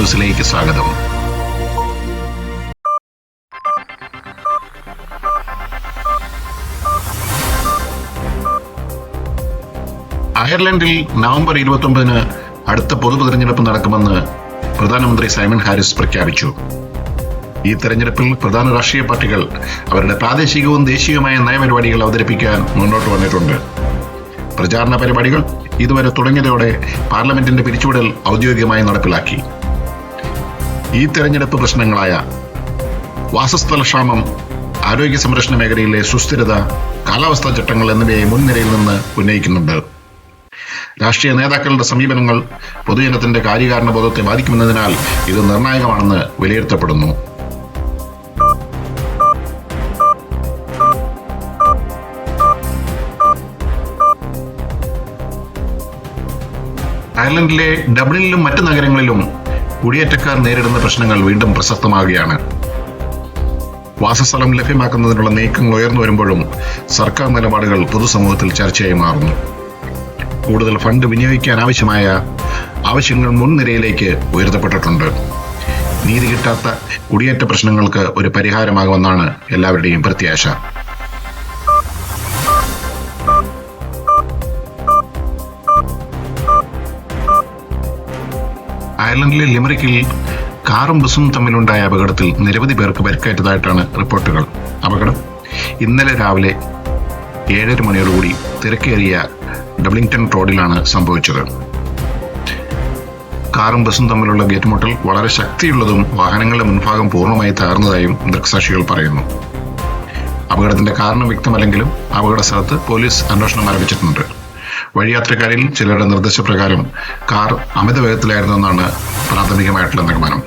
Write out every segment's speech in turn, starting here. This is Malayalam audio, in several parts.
ന്യൂസിലേക്ക് സ്വാഗതം. അയർലൻഡിൽ നവംബർ 29 അടുത്ത പൊതു തെരഞ്ഞെടുപ്പ് നടക്കുമെന്ന് പ്രധാനമന്ത്രി സൈമൺ ഹാരിസ് പ്രഖ്യാപിച്ചു. ഈ തെരഞ്ഞെടുപ്പിൽ പ്രധാന രാഷ്ട്രീയ പാർട്ടികൾ അവരുടെ പ്രാദേശികവും ദേശീയവുമായ നയപരിപാടികൾ അവതരിപ്പിക്കാൻ മുന്നോട്ട് വന്നിട്ടുണ്ട്. പ്രചാരണ പരിപാടികൾ ഇതുവരെ തുടങ്ങിയതോടെ പാർലമെന്റിന്റെ പിരിച്ചുവിടൽ ഔദ്യോഗികമായി നടപ്പിലാക്കി. ഈ തെരഞ്ഞെടുപ്പ് പ്രശ്നങ്ങളായ വാസസ്ഥലക്ഷാമം, ആരോഗ്യ സംരക്ഷണ മേഖലയിലെ സുസ്ഥിരത, കാലാവസ്ഥാ ചട്ടങ്ങൾ എന്നിവയെ മുൻനിരയിൽ നിന്ന് ഉന്നയിക്കുന്നുണ്ട്. രാഷ്ട്രീയ നേതാക്കളുടെ സമീപനങ്ങൾ പൊതുജനത്തിന്റെ കാര്യകാരണ ബോധത്തെ ബാധിക്കുമെന്നതിനാൽ ഇത് നിർണായകമാണെന്ന് വിലയിരുത്തപ്പെടുന്നു. അയർലൻഡിലെ ഡബ്ലിനിലും മറ്റ് നഗരങ്ങളിലും കുടിയേറ്റക്കാർ നേരിടുന്ന പ്രശ്നങ്ങൾ വീണ്ടും പ്രസക്തമാവുകയാണ്. വാസസ്ഥലം ലഭ്യമാക്കുന്നതിനുള്ള നീക്കങ്ങൾ ഉയർന്നു വരുമ്പോഴും സർക്കാർ നിലപാടുകൾ പൊതുസമൂഹത്തിൽ ചർച്ചയായി മാറുന്നു. കൂടുതൽ ഫണ്ട് വിനിയോഗിക്കാൻ ആവശ്യമായ ആവശ്യങ്ങൾ മുൻനിരയിലേക്ക് ഉയർത്തപ്പെട്ടിട്ടുണ്ട്. നീതി കിട്ടാത്ത കുടിയേറ്റ പ്രശ്നങ്ങൾക്ക് ഒരു പരിഹാരമാകുമെന്നാണ് എല്ലാവരുടെയും പ്രത്യാശ. അയർലൻഡിലെ ലിമറിക്കിൽ കാറും ബസും തമ്മിലുണ്ടായ അപകടത്തിൽ നിരവധി പേർക്ക് പരിക്കേറ്റതായിട്ടാണ് റിപ്പോർട്ടുകൾ. അപകടം ഇന്നലെ രാവിലെ 7:30 മണിയോടുകൂടി തിരക്കേറിയ ഡബ്ലിംഗ്ടൺ റോഡിലാണ് സംഭവിച്ചത്. കാറും ബസും തമ്മിലുള്ള ഏറ്റുമുട്ടൽ വളരെ ശക്തിയുള്ളതും വാഹനങ്ങളുടെ മുൻഭാഗം പൂർണ്ണമായി തകർന്നതായും ദൃക്സാക്ഷികൾ പറയുന്നു. അപകടത്തിന്റെ കാരണം വ്യക്തമല്ലെങ്കിലും അപകട സ്ഥലത്ത് പോലീസ് അന്വേഷണം ആരംഭിച്ചിട്ടുണ്ട്. വഴിയാത്രക്കാരിൽ ചിലരുടെ നിർദ്ദേശപ്രകാരം കാർ അമിത വേഗത്തിലായിരുന്നെന്നാണ് പ്രാഥമികമായിട്ടുള്ള നിഗമനം.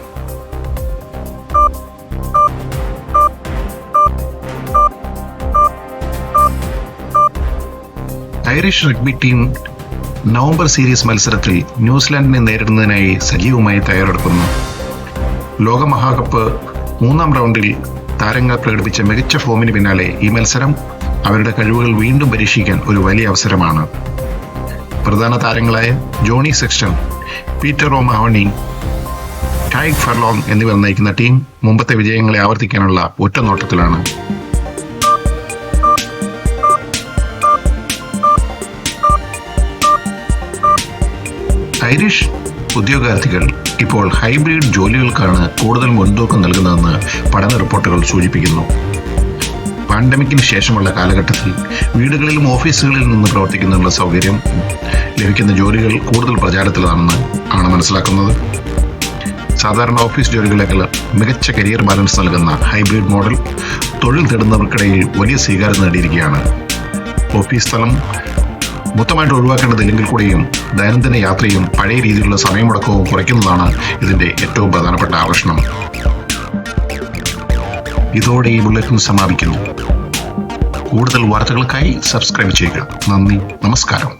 Irish rugby team November series മത്സരത്തിൽ ന്യൂസിലാൻഡിനെ നേരിടുന്നതിനായി സജീവമായി തയ്യാറെടുക്കുന്നു. ലോകമഹാകപ്പ് 3-ാം റൗണ്ടിൽ താരങ്ങൾ പ്രകടിപ്പിച്ച മികച്ച ഫോമിന് പിന്നാലെ ഈ മത്സരം അവരുടെ കഴിവുകൾ വീണ്ടും പരീക്ഷിക്കാൻ ഒരു വലിയ അവസരമാണ്. പ്രധാന താരങ്ങളായ ജോണി സെക്സ്റ്റൺ, പീറ്റർ ഓമഹോണി, ടൈഗ് ഫർലോങ് എന്നിവർ നയിക്കുന്ന ടീം മുമ്പത്തെ വിജയങ്ങളെ ആവർത്തിക്കാനുള്ള ഒറ്റനോട്ടത്തിലാണ്. ഐറിഷ് ഉദ്യോഗാർത്ഥികൾ ഇപ്പോൾ ഹൈബ്രിഡ് ജോലികൾക്കാണ് കൂടുതൽ മുൻതൂക്കം നൽകുന്നതെന്ന് പഠന റിപ്പോർട്ടുകൾ സൂചിപ്പിക്കുന്നു. പാൻഡമിക്കിന് ശേഷമുള്ള കാലഘട്ടത്തിൽ വീടുകളിലും ഓഫീസുകളിൽ നിന്ന് പ്രവർത്തിക്കുന്നതിനുള്ള സൗകര്യം ലഭിക്കുന്ന ജോലികൾ കൂടുതൽ പ്രചാരത്തിലാണെന്ന് ആണ് മനസ്സിലാക്കുന്നത്. സാധാരണ ഓഫീസ് ജോലികളേക്കാൾ മികച്ച കരിയർ ബാലൻസ് നൽകുന്ന ഹൈബ്രിഡ് മോഡൽ തൊഴിൽ തേടുന്നവർക്കിടയിൽ വലിയ സ്വീകാര്യത നേടിയിരിക്കുകയാണ്. ഓഫീസ് സ്ഥലം മൊത്തമായിട്ട് ഒഴിവാക്കേണ്ടതില്ലെങ്കിൽ കൂടിയും ദൈനംദിന യാത്രയും പഴയ രീതിയിലുള്ള സമയമുടക്കവും കുറയ്ക്കുന്നതാണ് ഇതിന്റെ ഏറ്റവും പ്രധാനപ്പെട്ട ആകർഷണം. ഇതോടെ ഈ ബുള്ളറ്റിൻ സമാപിക്കുന്നു. കൂടുതൽ വാർത്തകൾക്കായി സബ്സ്ക്രൈബ് ചെയ്യുക. നന്ദി, നമസ്കാരം.